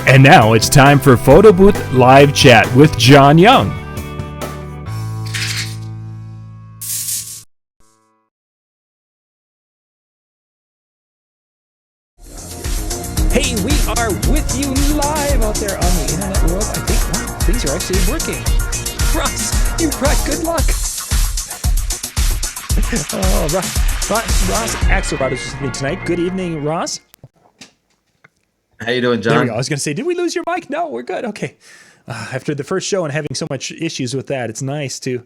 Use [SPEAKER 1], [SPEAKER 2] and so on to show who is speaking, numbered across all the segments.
[SPEAKER 1] And now it's time for Photo Booth Live Chat with John Young.
[SPEAKER 2] Hey, we are with you live out there on the internet world. I think, wow, things are actually working. Ross, you brought good luck. Oh, Ross Akselrad is with me tonight. Good evening, Ross.
[SPEAKER 3] How you doing, John?
[SPEAKER 2] There we go. I was going to say, did we lose your mic? No, we're good. Okay. After the first show and having so much issues with that, it's nice to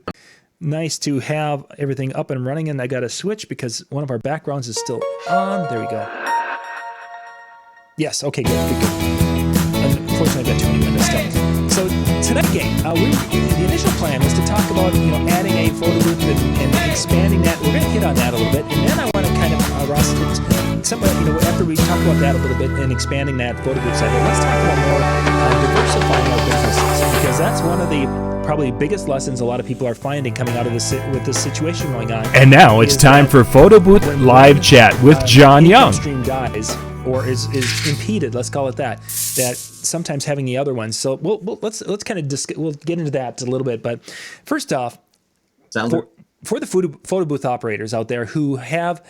[SPEAKER 2] have everything up and running. And I got to switch because one of our backgrounds is still on. There we go. Yes. Okay. Good. Unfortunately, I got too many windows still. So tonight, gang, the initial plan was to talk about adding a photo booth and expanding that. We're going to hit on that a little bit, and then I want to kind of Ross, after we talk about that a little bit and expanding that photo booth side, let's talk about more diversifying our businesses, because that's one of the probably biggest lessons a lot of people are finding coming out of this with this situation going on.
[SPEAKER 1] And now it's time for Photo Booth Live Chat with John Young.
[SPEAKER 2] Stream dies or is impeded, let's call it that sometimes having the other ones. So let's kind of we'll get into that a little bit. But first off, for the photo booth operators out there who have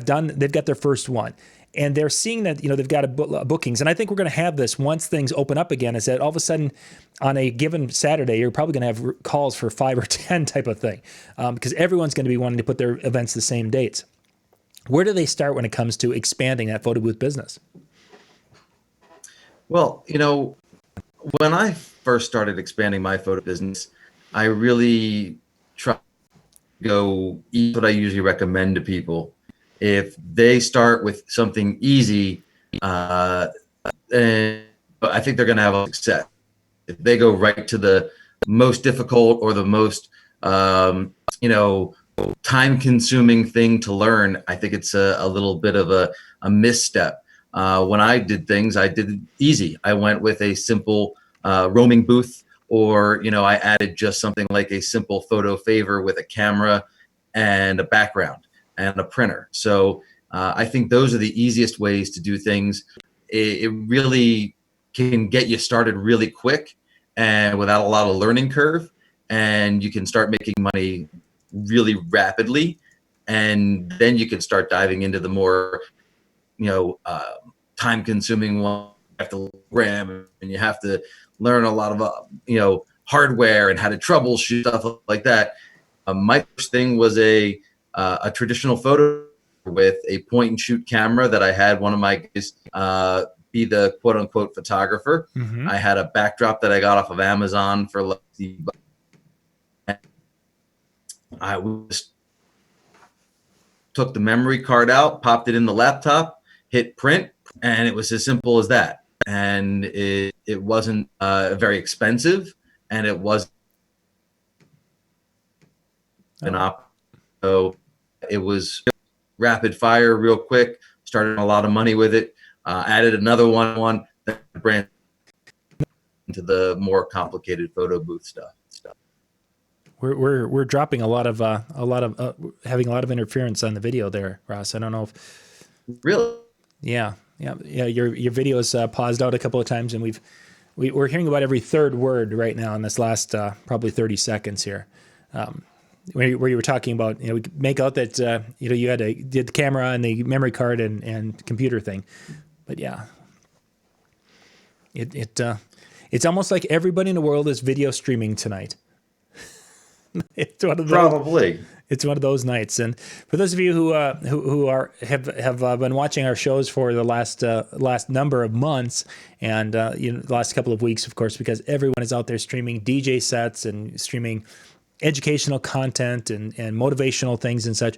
[SPEAKER 2] done, they've got their first one, and they're seeing that they've got bookings. And I think we're going to have this once things open up again, is that all of a sudden on a given Saturday you're probably going to have calls for 5 or 10 type of thing, because everyone's going to be wanting to put their events the same dates. Where do they start when it comes to expanding that photo booth business?
[SPEAKER 3] Well, when I first started expanding my photo business, I really try to go eat what I usually recommend to people. If they start with something easy, and I think they're going to have a success. If they go right to the most difficult or the most, time-consuming thing to learn, I think it's a little bit of a misstep. When I did things, I did it easy. I went with a simple roaming booth, or I added just something like a simple photo favor with a camera and a background and a printer. So I think those are the easiest ways to do things. It really can get you started really quick and without a lot of learning curve, and you can start making money really rapidly, and then you can start diving into the more time-consuming one. You have to program, and you have to learn a lot of hardware and how to troubleshoot stuff like that. My first thing was a traditional photo with a point-and-shoot camera that I had one of my guys be the quote-unquote photographer. Mm-hmm. I had a backdrop that I got off of Amazon for like I just took the memory card out, popped it in the laptop, hit print, and it was as simple as that. And it wasn't very expensive, and it wasn't an op. So it was rapid fire, real quick. Started a lot of money with it. Added another one that branched into the more complicated photo booth stuff.
[SPEAKER 2] We're dropping a lot of having a lot of interference on the video there, Ross. I don't know if
[SPEAKER 3] really.
[SPEAKER 2] Yeah. Your video is paused out a couple of times, and we're hearing about every third word right now in this last probably 30 seconds here. Where you were talking about, we could make out that you did the camera and the memory card and computer thing, but yeah, it's almost like everybody in the world is video streaming tonight. It's one of those,
[SPEAKER 3] probably.
[SPEAKER 2] It's one of those nights. And for those of you who have been watching our shows for the last number of months, and the last couple of weeks, of course, because everyone is out there streaming DJ sets and streaming educational content and motivational things and such.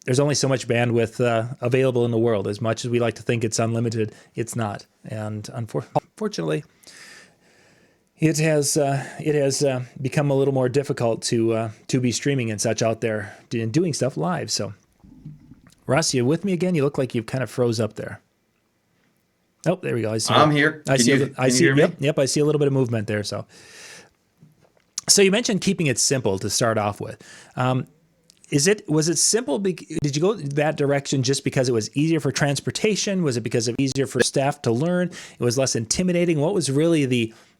[SPEAKER 2] there's only so much bandwidth available in the world. As much as we like to think it's unlimited, it's not. And unfortunately, it has become a little more difficult to be streaming and such out there and doing stuff live. So, Ross, you with me again? You look like you've kind of froze up there. Oh, there we go.
[SPEAKER 3] I'm here.
[SPEAKER 2] I see.
[SPEAKER 3] Can you hear me?
[SPEAKER 2] Yep. I see a little bit of movement there. So you mentioned keeping it simple to start off with. Was it simple? Did you go that direction just because it was easier for transportation? Was it because it was easier for staff to learn? It was less intimidating. What was really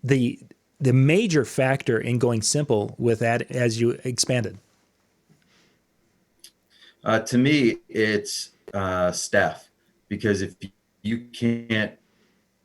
[SPEAKER 2] the major factor in going simple with that as you expanded?
[SPEAKER 3] To me, it's staff, because if you can't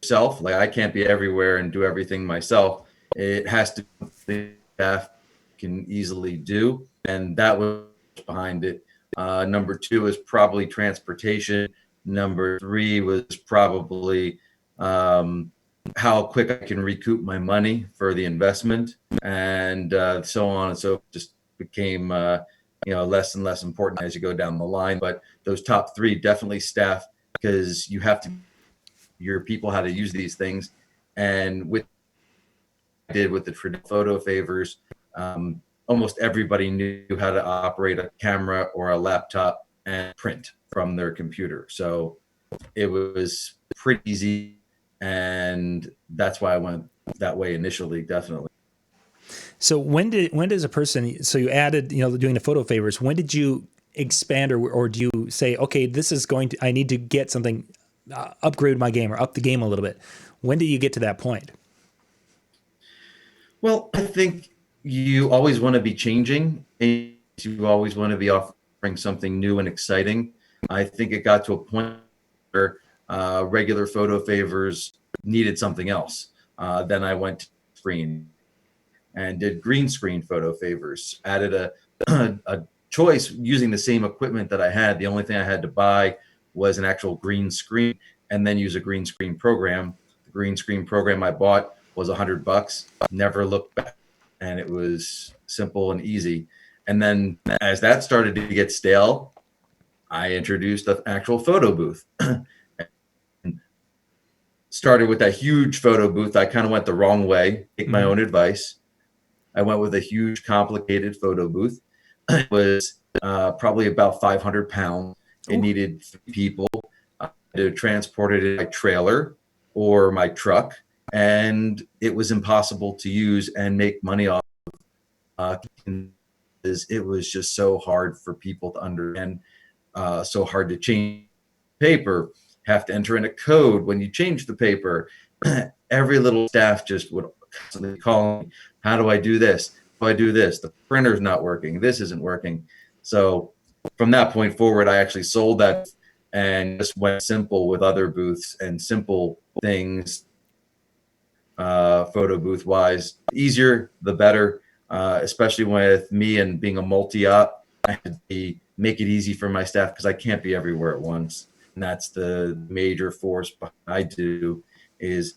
[SPEAKER 3] yourself, like I can't be everywhere and do everything myself, it has to be staff can easily do, and that was behind it. Number two is probably transportation. Number three was probably how quick I can recoup my money for the investment, and so on and so just became less and less important as you go down the line. But those top three, definitely staff, because you have to your people how to use these things. And with the traditional photo favors, almost everybody knew how to operate a camera or a laptop and print from their computer. So it was pretty easy, and that's why I went that way initially, definitely.
[SPEAKER 2] So when does a person, so you added, doing the photo favors, when did you expand, or do you say, okay, I need to get something, upgrade my game or up the game a little bit? When do you get to that point?
[SPEAKER 3] Well, I think you always want to be changing, and you always want to be offering something new and exciting. I think it got to a point where regular photo favors needed something else. Then I went to screen and did green screen photo favors, added a choice using the same equipment that I had. The only thing I had to buy was an actual green screen, and then use a green screen program. The green screen program I bought was $100, never looked back. And it was simple and easy. And then as that started to get stale, I introduced an actual photo booth. Started with that huge photo booth. I kind of went the wrong way, take my own advice. I went with a huge, complicated photo booth. It was probably about 500 pounds. It needed 3 people to transport it in my trailer or my truck. And it was impossible to use and make money off of. It was just so hard for people to understand, so hard to change paper, have to enter in a code when you change the paper. Every little staff just would constantly call me, how do I do this? How do I do this? The printer's not working. This isn't working. So from that point forward, I actually sold that and just went simple with other booths and simple things. Photo booth wise, easier the better, especially with me and being a multi-op. I had to make it easy for my staff because I can't be everywhere at once, and that's the major force I do. Is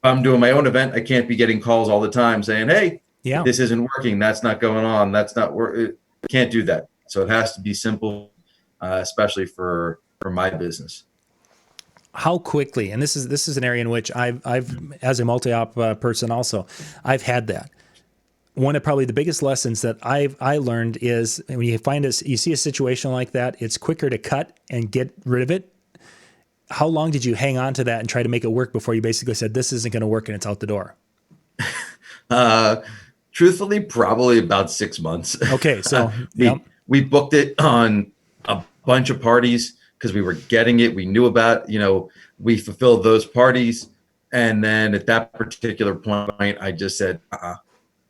[SPEAKER 3] I'm doing my own event, I can't be getting calls all the time saying, hey, this isn't working, that's not going on, that's not work. Can't do that. So it has to be simple, especially for my business.
[SPEAKER 2] How quickly, and this is an area in which I've as a multi-op person also, I've had that. One of probably the biggest lessons that I learned is when you see a situation like that, it's quicker to cut and get rid of it. How long did you hang on to that and try to make it work before you basically said, this isn't going to work and it's out the door?
[SPEAKER 3] Truthfully, probably about 6 months.
[SPEAKER 2] Okay, so
[SPEAKER 3] we booked it on a bunch of parties because we were getting it. We knew about, we fulfilled those parties. And then at that particular point, I just said,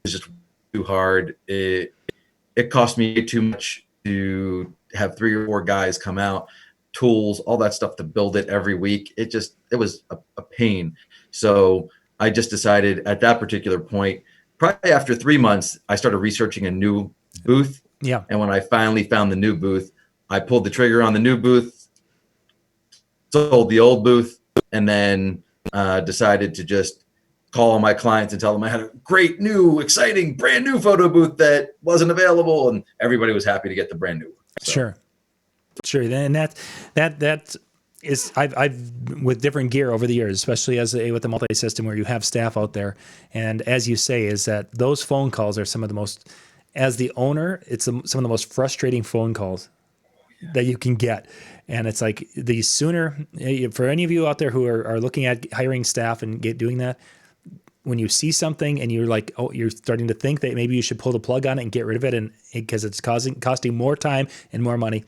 [SPEAKER 3] it's just too hard. It cost me too much to have 3 or 4 guys come out, tools, all that stuff to build it every week. It was a pain. So I just decided at that particular point, probably after 3 months, I started researching a new booth.
[SPEAKER 2] Yeah.
[SPEAKER 3] And when I finally found the new booth, I pulled the trigger on the new booth, sold the old booth, and then decided to just call all my clients and tell them I had a great new, exciting, brand new photo booth that wasn't available, and everybody was happy to get the brand new one. So.
[SPEAKER 2] Sure. Sure, and that is I've with different gear over the years, especially with the multi-system where you have staff out there, and as you say, is that those phone calls are some of the most, as the owner, it's some of the most frustrating phone calls that you can get. And it's like the sooner, for any of you out there who are looking at hiring staff and doing that, when you see something and you're like, oh, you're starting to think that maybe you should pull the plug on it and get rid of it, and because it's costing more time and more money,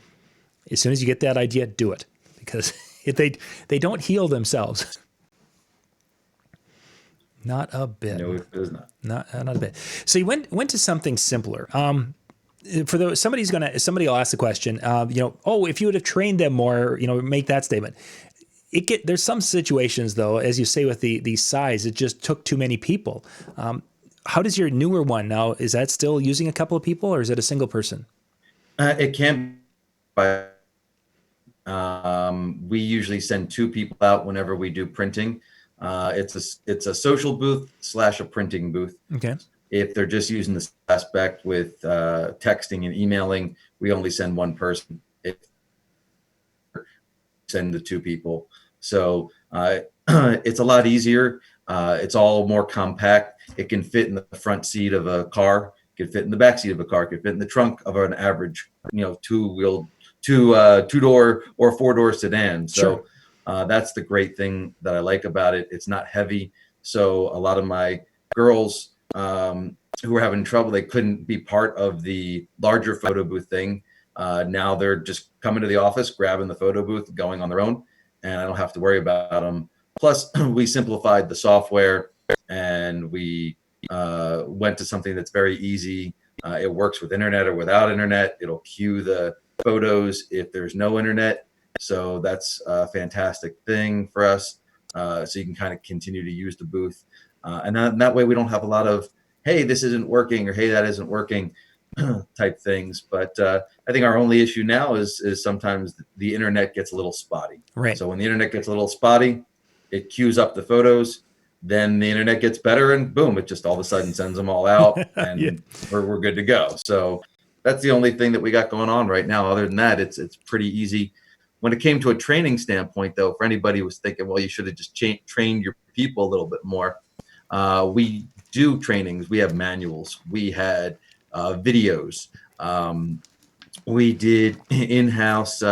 [SPEAKER 2] as soon as you get that idea, do it, because they don't heal themselves. Not a bit.
[SPEAKER 3] No, it does not.
[SPEAKER 2] Not a bit. So you went to something simpler. Somebody will ask the question, if you would have trained them more, make that statement. There's some situations though, as you say, with the size, it just took too many people. How does your newer one now, is that still using a couple of people, or is it a single person?
[SPEAKER 3] It can be. We usually send 2 people out whenever we do printing. It's a social booth / a printing booth.
[SPEAKER 2] Okay.
[SPEAKER 3] If they're just using the aspect with texting and emailing, we only send 1 person. Send the 2 people. So it's a lot easier. It's all more compact. It can fit in the front seat of a car. It can fit in the back seat of a car. It can fit in the trunk of an average, 2-door or 4-door sedan. So
[SPEAKER 2] Sure.
[SPEAKER 3] that's the great thing that I like about it. It's not heavy. So a lot of my girls who were having trouble, they couldn't be part of the larger photo booth thing. Now they're just coming to the office, grabbing the photo booth, going on their own, and I don't have to worry about them. Plus, we simplified the software, and we went to something that's very easy. It works with internet or without internet. It'll queue the photos if there's no internet. So that's a fantastic thing for us. So you can kind of continue to use the booth. And that way we don't have a lot of, hey, this isn't working, or hey, that isn't working type things. But I think our only issue now is sometimes the internet gets a little spotty.
[SPEAKER 2] Right.
[SPEAKER 3] So when the internet gets a little spotty, it queues up the photos. Then the internet gets better, and boom, it just all of a sudden sends them all out, and
[SPEAKER 2] Yeah.
[SPEAKER 3] we're good to go. So that's the only thing that we got going on right now. Other than that, it's pretty easy. When it came to a training standpoint, though, for anybody who was thinking, well, you should have just trained your people a little bit more. We do trainings. We have manuals. We had videos. We did in-house,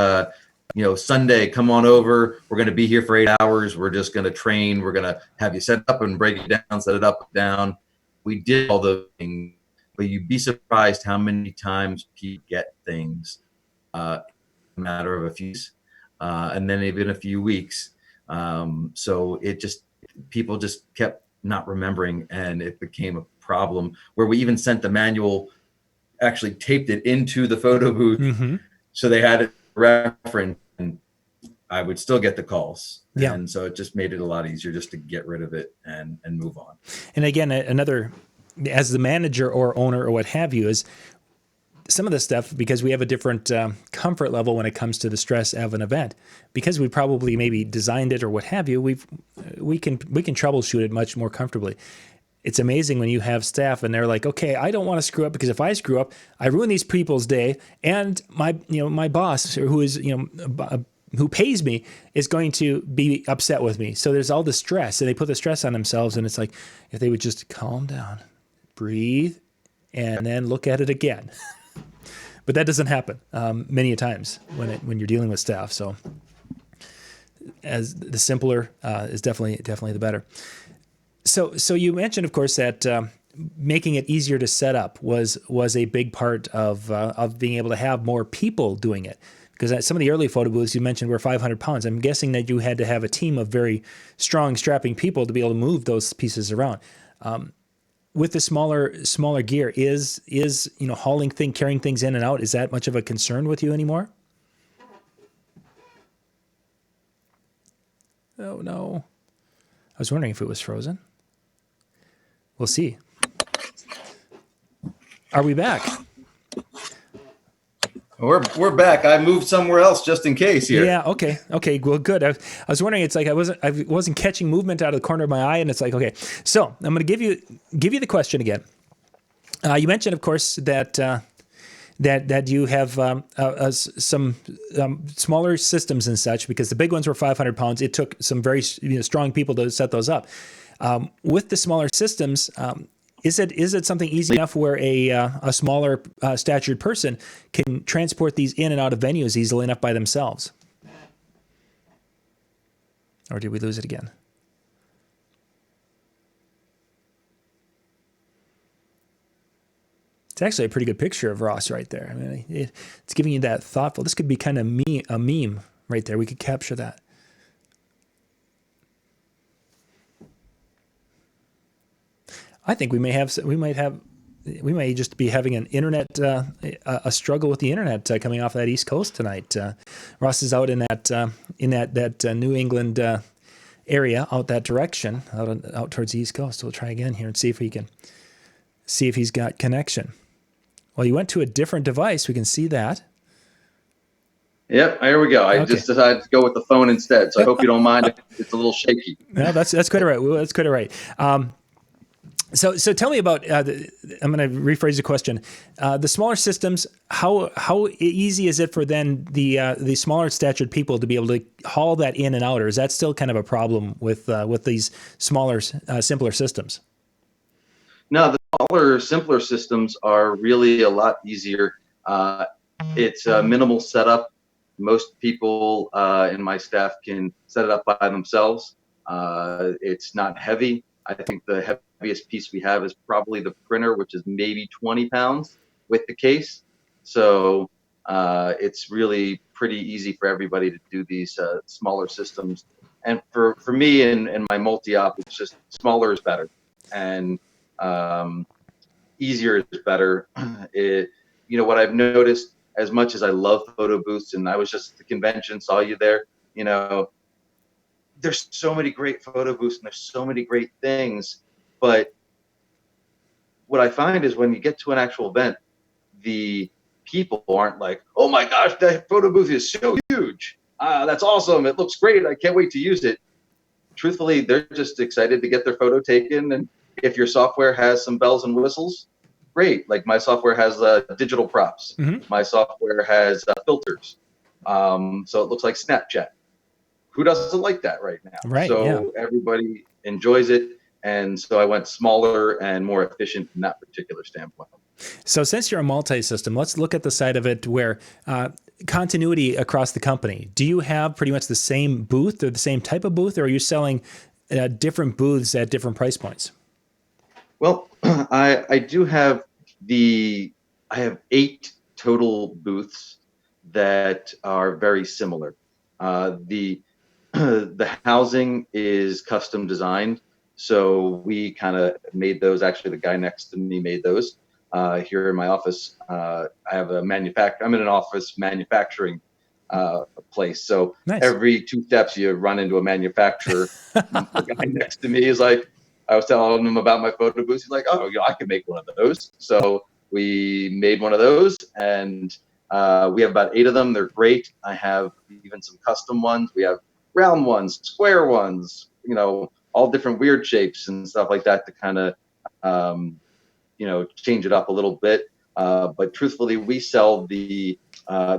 [SPEAKER 3] Sunday, come on over. We're going to be here for 8 hours. We're just going to train. We're going to have you set up and break it down, set it up and down. We did all those things, but you'd be surprised how many times people get things in a matter of a few days, and then even a few weeks. So people just kept not remembering, and it became a problem where we even sent the manual, actually taped it into the photo booth.
[SPEAKER 2] Mm-hmm.
[SPEAKER 3] So they had it reference, and I would still get the calls.
[SPEAKER 2] Yeah.
[SPEAKER 3] And so it just made it a lot easier just to get rid of it and move on.
[SPEAKER 2] And again, another, as the manager or owner or what have you, is some of the stuff, because we have a different comfort level when it comes to the stress of an event, because we probably maybe designed it or what have you, we can troubleshoot it much more comfortably. It's amazing when you have staff and they're like, okay, I don't want to screw up, because if I screw up, I ruin these people's day, and my boss, who is who pays me, is going to be upset with me. So there's all the stress, and they put the stress on themselves. And it's like, if they would just calm down, breathe, and then look at it again. But that doesn't happen many a times when you're dealing with staff. So as the simpler is definitely the better. So you mentioned, of course, that making it easier to set up was a big part of being able to have more people doing it. Because some of the early photo booths you mentioned were 500 pounds. I'm guessing that you had to have a team of very strong, strapping people to be able to move those pieces around. With the smaller gear, is carrying things in and out, is that much of a concern with you anymore? Oh no, I was wondering if it was frozen. We'll see. Are we back?
[SPEAKER 3] We're back. I moved somewhere else just in case here.
[SPEAKER 2] Yeah. Okay. Well, good. I was wondering. It's like I wasn't catching movement out of the corner of my eye, and it's like, okay. So I'm going to give you the question again. You mentioned, of course, that that you have some smaller systems and such, because the big ones were 500 pounds. It took some very strong people to set those up. With the smaller systems, is it something easy enough where a smaller statured person can transport these in and out of venues easily enough by themselves? Or did we lose it again? It's actually a pretty good picture of Ross right there. I mean, it's giving you that thoughtful. This could be kind of a meme right there. We could capture that. I think we may just be having an internet a struggle with the internet coming off that East Coast tonight. Ross is out in that New England area, out that direction, out towards the East Coast. We'll try again here and see if he's got connection. Well, you went to a different device. We can see that.
[SPEAKER 3] Yep, here we go. I just decided to go with the phone instead, so I hope you don't mind if it's a little shaky.
[SPEAKER 2] No, that's quite all right. Well, that's quite all right. So tell me about. I'm going to rephrase the question. The smaller systems. How easy is it for then the smaller statured people to be able to haul that in and out, or is that still kind of a problem with these smaller, simpler systems?
[SPEAKER 3] No, the smaller, simpler systems are really a lot easier. It's a minimal setup. Most people in my staff can set it up by themselves. It's not heavy. I think the heaviest piece we have is probably the printer, which is maybe 20 pounds with the case. So it's really pretty easy for everybody to do these smaller systems. And for me and my multi-op, it's just smaller is better. And easier is better. What I've noticed, as much as I love photo booths, and I was just at the convention, saw you there, there's so many great photo booths and there's so many great things. But what I find is when you get to an actual event, the people aren't like, oh my gosh, that photo booth is so huge. That's awesome. It looks great. I can't wait to use it. Truthfully, they're just excited to get their photo taken. And if your software has some bells and whistles, great. Like my software has digital props. Mm-hmm. My software has filters. So it looks like Snapchat. Who doesn't like that right now?
[SPEAKER 2] Right.
[SPEAKER 3] So everybody enjoys it. And so I went smaller and more efficient from that particular standpoint.
[SPEAKER 2] So since you're a multi-system, let's look at the side of it where continuity across the company. Do you have pretty much the same booth or the same type of booth, or are you selling different booths at different price points?
[SPEAKER 3] Well, I do have I have 8 total booths that are very similar. The housing is custom designed. So we kind of made those. Actually, the guy next to me made those. Here in my office, I have I'm in an office manufacturing place. So nice. Every 2 steps you run into a manufacturer. The guy next to me is like, I was telling him about my photo booth. He's like, oh, I can make one of those. So we made one of those, and we have about 8 of them. They're great. I have even some custom ones. We have round ones, square ones, all different weird shapes and stuff like that to kind of, change it up a little bit. But truthfully, we sell the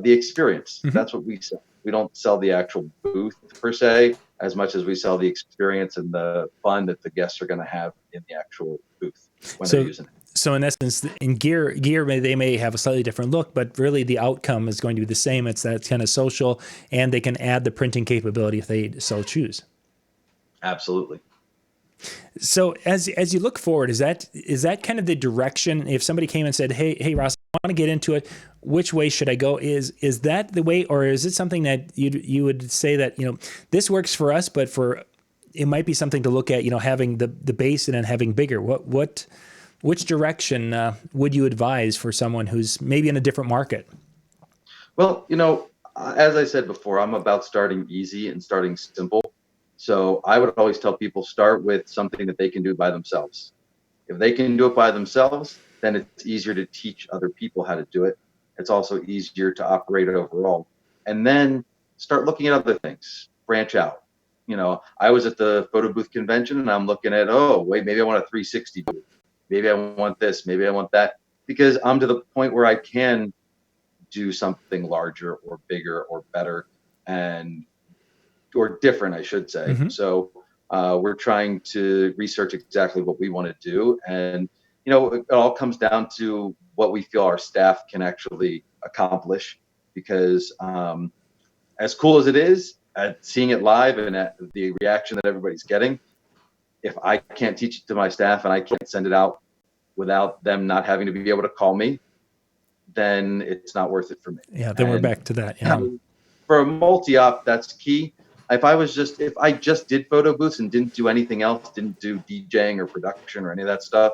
[SPEAKER 3] experience. Mm-hmm. That's what we sell. We don't sell the actual booth per se, as much as we sell the experience and the fun that the guests are going to have in the actual booth when they're using it.
[SPEAKER 2] So in essence, in gear, they may have a slightly different look, but really the outcome is going to be the same. It's that kind of social, and they can add the printing capability if they so choose.
[SPEAKER 3] Absolutely.
[SPEAKER 2] So as you look forward, is that kind of the direction? If somebody came and said, "Hey, Ross, I want to get into it. Which way should I go?" Is that the way, or is it something that you would say that this works for us, but it might be something to look at, having the base and then having bigger. Which direction would you advise for someone who's maybe in a different market?
[SPEAKER 3] Well, as I said before, I'm about starting easy and starting simple. So I would always tell people, start with something that they can do by themselves. If they can do it by themselves, then it's easier to teach other people how to do it. It's also easier to operate overall. And then start looking at other things, branch out. I was at the photo booth convention and I'm looking at, maybe I want a 360 booth. Maybe I want this, maybe I want that, because I'm to the point where I can do something larger or bigger or better or different, I should say.
[SPEAKER 2] Mm-hmm.
[SPEAKER 3] So we're trying to research exactly what we want to do. And, it all comes down to what we feel our staff can actually accomplish, because as cool as it is at seeing it live and at the reaction that everybody's getting, if I can't teach it to my staff and I can't send it out without them not having to be able to call me, then it's not worth it for me.
[SPEAKER 2] Yeah. Then we're back to that. Yeah.
[SPEAKER 3] For a multi-op, that's key. If I just did photo booths and didn't do anything else, didn't do DJing or production or any of that stuff,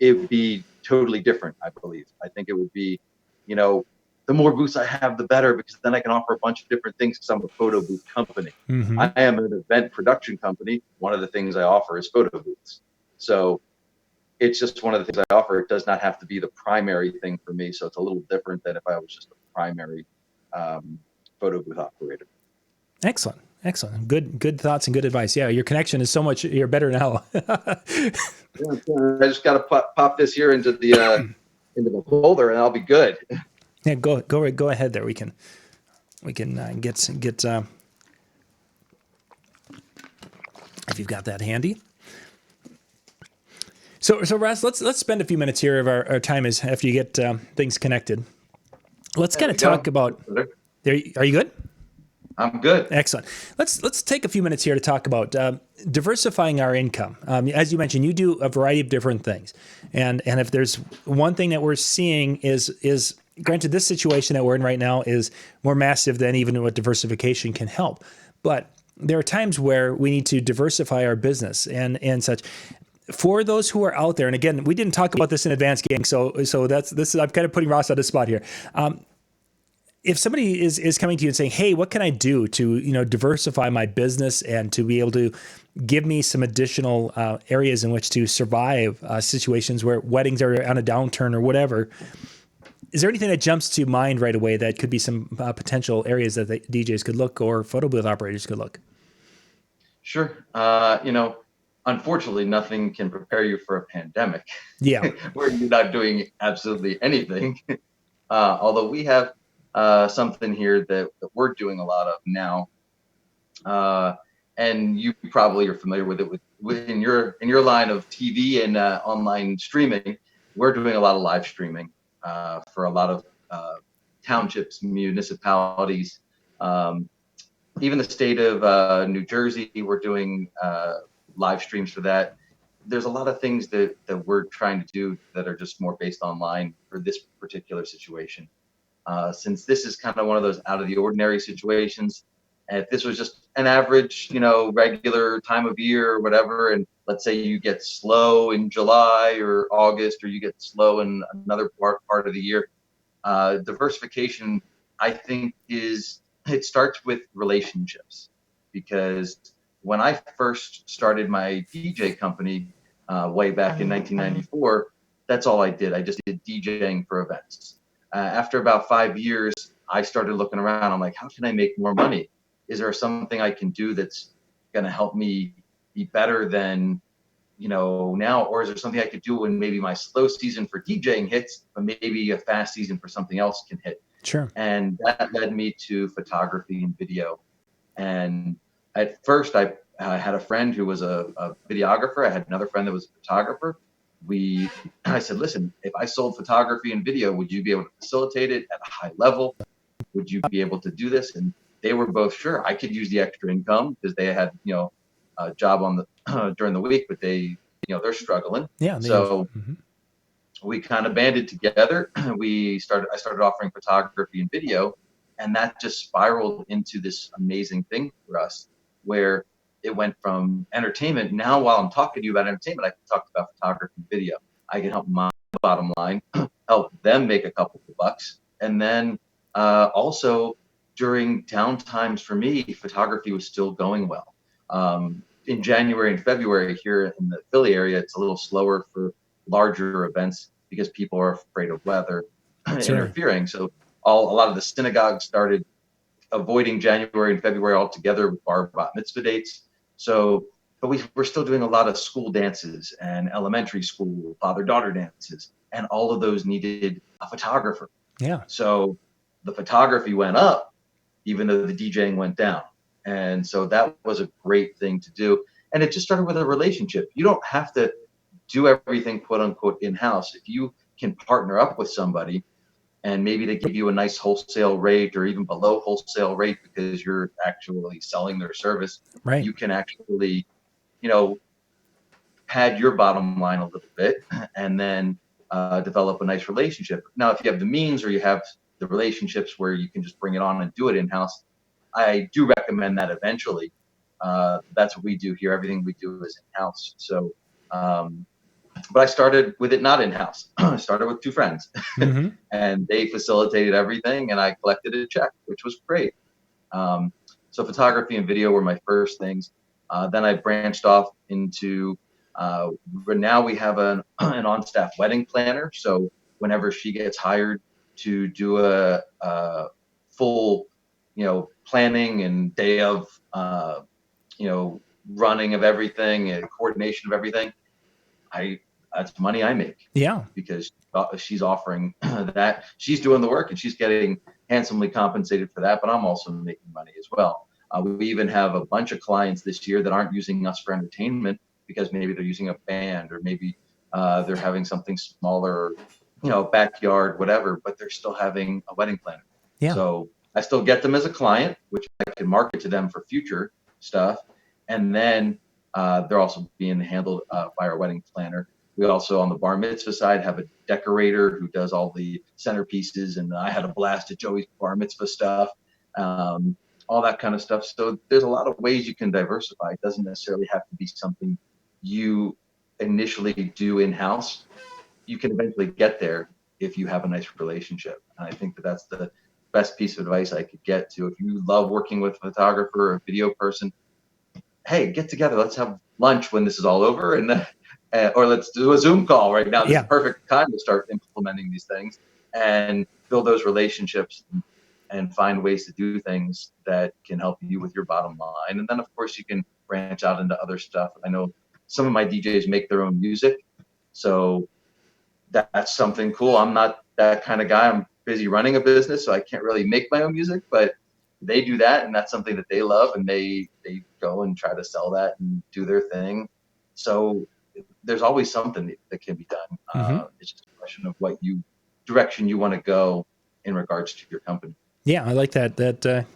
[SPEAKER 3] it would be totally different, I believe. I think it would be, the more booths I have, the better, because then I can offer a bunch of different things because I'm a photo booth company.
[SPEAKER 2] Mm-hmm.
[SPEAKER 3] I am an event production company. One of the things I offer is photo booths. So it's just one of the things I offer. It does not have to be the primary thing for me. So it's a little different than if I was just a primary photo booth operator.
[SPEAKER 2] Excellent. Good thoughts and good advice. Yeah, your connection is so much. You're better now.
[SPEAKER 3] I just got to pop this here into the folder, and I'll be good.
[SPEAKER 2] Yeah, go ahead there. We can get if you've got that handy. So Russ, let's spend a few minutes here of our time is after you get things connected. Let's kind of talk about. There, are you good?
[SPEAKER 3] I'm good.
[SPEAKER 2] Excellent. Let's take a few minutes here to talk about diversifying our income. As you mentioned, you do a variety of different things, and if there's one thing that we're seeing is granted, this situation that we're in right now is more massive than even what diversification can help, but there are times where we need to diversify our business and such. For those who are out there, and again, we didn't talk about this in advance, gang. So I'm kind of putting Ross on the spot here. If somebody is coming to you and saying, "Hey, what can I do to diversify my business and to be able to give me some additional areas in which to survive situations where weddings are on a downturn or whatever," is there anything that jumps to mind right away that could be some potential areas that the DJs could look or photo booth operators could look?
[SPEAKER 3] Sure. Unfortunately, nothing can prepare you for a pandemic.
[SPEAKER 2] Yeah.
[SPEAKER 3] Where you're not doing absolutely anything. Although we have something here that we're doing a lot of now, and you probably are familiar with it in your line of TV and online streaming. We're doing a lot of live streaming for a lot of townships, municipalities, even the state of New Jersey. We're doing live streams for that. There's a lot of things that we're trying to do that are just more based online for this particular situation. Since this is kind of one of those out of the ordinary situations, and if this was just an average, regular time of year or whatever, and let's say you get slow in July or August, or you get slow in another part of the year, diversification, I think, it starts with relationships. Because when I first started my DJ company way back in 1994, that's all I did. I just did DJing for events. After about 5 years, I started looking around. I'm like, how can I make more money? Is there something I can do that's going to help me be better than, now? Or is there something I could do when maybe my slow season for DJing hits, but maybe a fast season for something else can hit?
[SPEAKER 2] Sure.
[SPEAKER 3] And that led me to photography and video. And at first, I had a friend who was a videographer. I had another friend that was a photographer. I said, listen, if I sold photography and video, would you be able to facilitate it at a high level? Would you be able to do this? And they were both sure. I could use the extra income because they had, a job on the during the week, but they're struggling.
[SPEAKER 2] Yeah.
[SPEAKER 3] So we kind of banded together. I started offering photography and video, and that just spiraled into this amazing thing for us, where it went from entertainment. Now, while I'm talking to you about entertainment, I can talk about photography and video. I can help my bottom line, help them make a couple of bucks. And then also during down times for me, photography was still going well. In January and February here in the Philly area, it's a little slower for larger events because people are afraid of weather interfering. So a lot of the synagogues started avoiding January and February altogether with bar bat mitzvah dates. So, but we're still doing a lot of school dances and elementary school father-daughter dances, and all of those needed a photographer.
[SPEAKER 2] Yeah.
[SPEAKER 3] So the photography went up, even though the DJing went down. And so that was a great thing to do. And it just started with a relationship. You don't have to do everything, quote unquote, in-house. If you can partner up with somebody and maybe they give you a nice wholesale rate or even below wholesale rate because you're actually selling their service,
[SPEAKER 2] Right.
[SPEAKER 3] you can actually, you know, pad your bottom line a little bit and then develop a nice relationship. Now, if you have the means or you have the relationships where you can just bring it on and do it in-house, I do recommend that eventually. That's what we do here. Everything we do is in-house. So, but I started with it not in-house. I started with two friends
[SPEAKER 2] Mm-hmm.
[SPEAKER 3] and they facilitated everything and I collected a check, which was great. So photography and video were my first things. Then I branched off into, now we have an on-staff wedding planner. So whenever she gets hired to do a full, planning and day of, running of everything and coordination of everything, that's money I make.
[SPEAKER 2] Yeah.
[SPEAKER 3] Because she's offering that. She's doing the work and she's getting handsomely compensated for that, but I'm also making money as well. We even have a bunch of clients this year that aren't using us for entertainment because maybe they're using a band or maybe they're having something smaller, backyard, whatever, but they're still having a wedding planner.
[SPEAKER 2] Yeah.
[SPEAKER 3] So I still get them as a client, which I can market to them for future stuff. And then they're also being handled by our wedding planner. We also, on the bar mitzvah side, have a decorator who does all the centerpieces, and I had a blast at Joey's bar mitzvah stuff, all that kind of stuff. So there's a lot of ways you can diversify. It doesn't necessarily have to be something you initially do in-house. You can eventually get there if you have a nice relationship. And I think that's the best piece of advice I could get to. If you love working with a photographer or a video person, hey, get together. Let's have lunch when this is all over, and or let's do a Zoom call right now. This is the perfect time to start implementing these things and build those relationships and find ways to do things that can help you with your bottom line. And then, of course, you can branch out into other stuff. I know some of my DJs make their own music, so that's something cool. I'm not that kind of guy. I'm busy running a business, so I can't really make my own music, but they do that, and that's something that they love, and they go and try to sell that and do their thing. So there's always something that can be done.
[SPEAKER 2] Mm-hmm.
[SPEAKER 3] It's just a question of what direction you want to go in regards to your company.
[SPEAKER 2] Yeah, I like that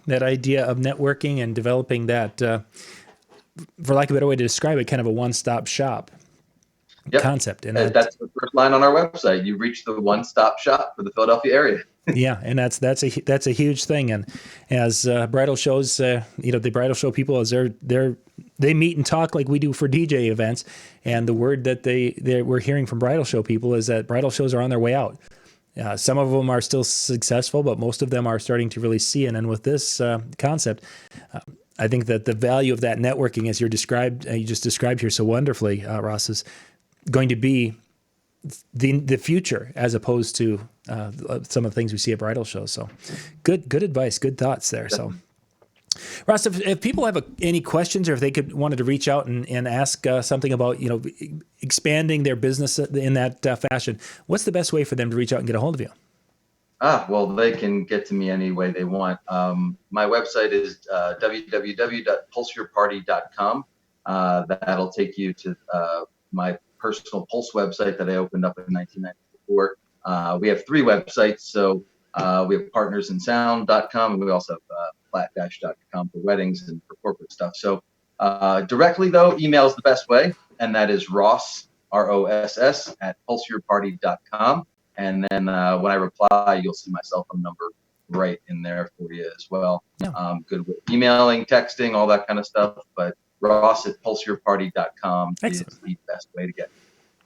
[SPEAKER 2] idea of networking and developing that, for lack of a better way to describe it, kind of a one-stop shop concept. And
[SPEAKER 3] that's the first line on our website. You reach the one-stop shop for the Philadelphia area.
[SPEAKER 2] Yeah, and that's a huge thing. And as bridal shows, the bridal show people, as they meet and talk like we do for DJ events, and the word that we're hearing from bridal show people is that bridal shows are on their way out. Some of them are still successful, but most of them are starting to really see it. And with this concept, I think that the value of that networking, as you just described here so wonderfully, Ross, is going to be the future as opposed to some of the things we see at bridal shows. So good advice, good thoughts there. So Ross, if people have any questions or if they wanted to reach out and ask something about, expanding their business in that fashion, what's the best way for them to reach out and get a hold of you?
[SPEAKER 3] Well, they can get to me any way they want. My website is www.pulseyourparty.com. That'll take you to my personal Pulse website that I opened up in 1994. We have 3 websites. So we have partnersinsound.com, and we also have flat-com for weddings and for corporate stuff. So directly, though, email is the best way, and that is Ross, ROSS, at pulseyourparty.com. And then when I reply, you'll see my cell phone number right in there for you as well. Yeah. Good with emailing, texting, all that kind of stuff. But Ross at pulseyourparty.com is the best way to get.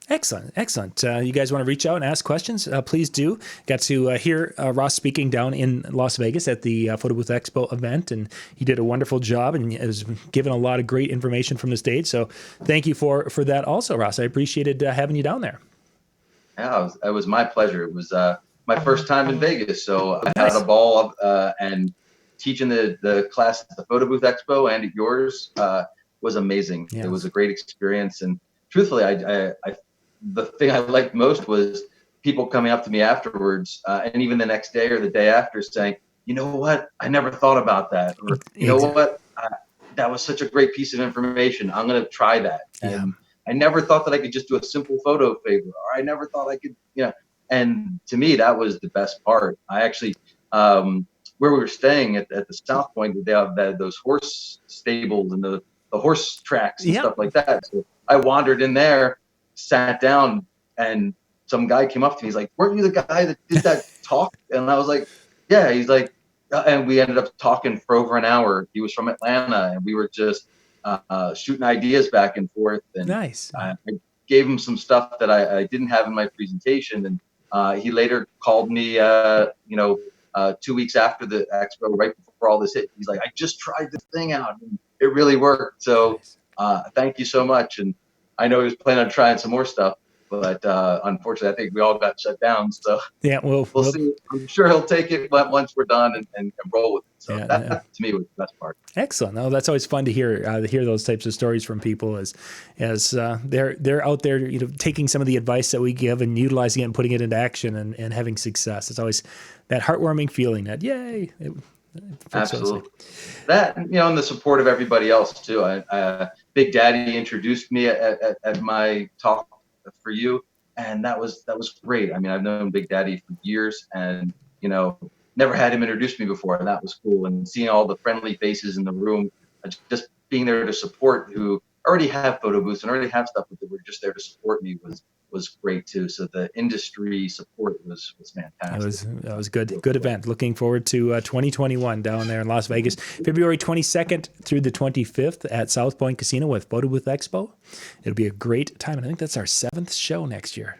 [SPEAKER 2] Excellent. You guys want to reach out and ask questions? Please do. Got to hear Ross speaking down in Las Vegas at the Photo Booth Expo event, and he did a wonderful job and has given a lot of great information from the stage. So thank you for that also, Ross. I appreciated having you down there.
[SPEAKER 3] Yeah, it was my pleasure. It was my first time in Vegas, so I had a ball and teaching the class at the Photo Booth Expo and at yours was amazing. Yeah. It was a great experience, and truthfully, I the thing I liked most was people coming up to me afterwards, and even the next day or the day after, saying, "You know what? I never thought about that," or "You know what? That was such a great piece of information. I'm going to try that." And I never thought that I could just do a simple photo favor, or I never thought I could, And to me, that was the best part. I actually, where we were staying at the South Point, they have those horse stables and the horse tracks and stuff like that. So I wandered in there, sat down, and some guy came up to me. He's like, "Weren't you the guy that did that talk?" And I was like, "Yeah." He's like, and we ended up talking for over an hour. He was from Atlanta, and we were just shooting ideas back and forth. And
[SPEAKER 2] nice.
[SPEAKER 3] I gave him some stuff that I didn't have in my presentation, and he later called me, 2 weeks after the expo, right before all this hit. He's like, "I just tried this thing out, and it really worked. So thank you so much." And I know he was planning on trying some more stuff, but unfortunately, I think we all got shut down. So we'll see. I'm sure he'll take it once we're done and roll with it. So that to me was the best part.
[SPEAKER 2] Excellent. No, that's always fun to hear those types of stories from people as they're out there, taking some of the advice that we give and utilizing it and putting it into action and having success. It's always that heartwarming feeling that yay.
[SPEAKER 3] Absolutely. That, and the support of everybody else too. Big Daddy introduced me at my talk for you, and that was great. I mean, I've known Big Daddy for years, and never had him introduce me before, and that was cool. And seeing all the friendly faces in the room, just being there to support, who already have photo booths and already have stuff, but they were just there to support me, was great too. So the industry support was fantastic.
[SPEAKER 2] That was good event. Looking forward to 2021 down there in Las Vegas, February 22nd through the 25th at South Point Casino with Photo Booth Expo. It'll be a great time, and I think that's our 7th show next year.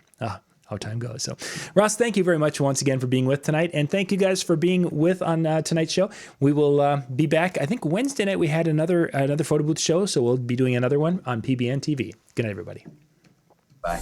[SPEAKER 2] How time goes. So, Ross, thank you very much once again for being with tonight, and thank you guys for being with on tonight's show. We will be back. I think Wednesday night we had another photo booth show, so we'll be doing another one on PBN TV. Good night, everybody.
[SPEAKER 3] Bye.